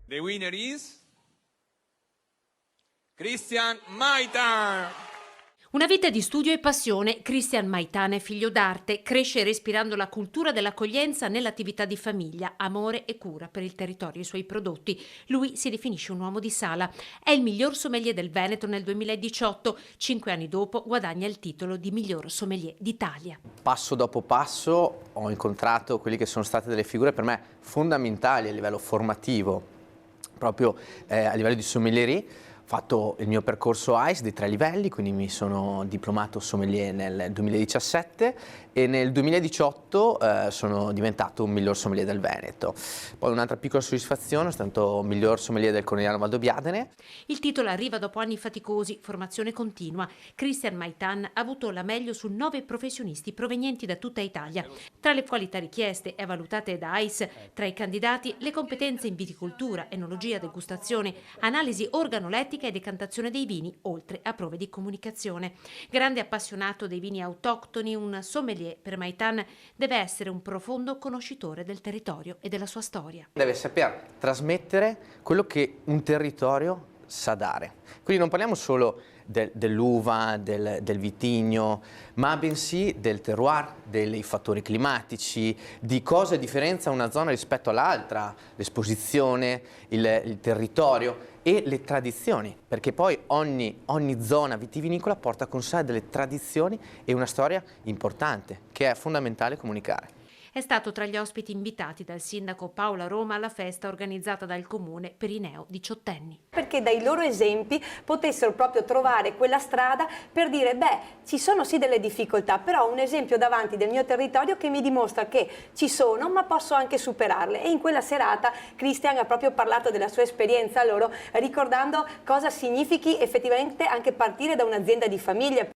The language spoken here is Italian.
The winner is Christian Maitan. Una vita di studio e passione, Christian Maitan è figlio d'arte, cresce respirando la cultura dell'accoglienza nell'attività di famiglia, amore e cura per il territorio e i suoi prodotti. Lui si definisce un uomo di sala. È il miglior sommelier del Veneto nel 2018. 5 anni dopo guadagna il titolo di miglior sommelier d'Italia. Passo dopo passo ho incontrato quelli che sono state delle figure per me fondamentali a livello formativo, proprio a livello di sommelierie. Ho fatto il mio percorso AIS di 3 livelli, quindi mi sono diplomato sommelier nel 2017 e nel 2018 sono diventato un miglior sommelier del Veneto. Poi un'altra piccola soddisfazione, sono stato miglior sommelier del Cornigliano Valdobbiadene. Il titolo arriva dopo anni faticosi, formazione continua. Christian Maitan ha avuto la meglio su 9 professionisti provenienti da tutta Italia. Tra le qualità richieste e valutate da AIS, tra i candidati le competenze in viticoltura, enologia, degustazione, analisi organolettica e decantazione dei vini, oltre a prove di comunicazione. Grande appassionato dei vini autoctoni, un sommelier per Maitan deve essere un profondo conoscitore del territorio e della sua storia. Deve saper trasmettere quello che un territorio sa dare. Quindi non parliamo solo dell'uva, del vitigno, ma bensì del terroir, dei fattori climatici, di cosa differenzia una zona rispetto all'altra, l'esposizione, il territorio e le tradizioni, perché poi ogni zona vitivinicola porta con sé delle tradizioni e una storia importante che è fondamentale comunicare. È stato tra gli ospiti invitati dal sindaco Paola Roma alla festa organizzata dal comune per i neo diciottenni. Perché dai loro esempi potessero proprio trovare quella strada per dire ci sono sì delle difficoltà, però ho un esempio davanti del mio territorio che mi dimostra che ci sono ma posso anche superarle, e in quella serata Christian ha proprio parlato della sua esperienza a loro, ricordando cosa significhi effettivamente anche partire da un'azienda di famiglia.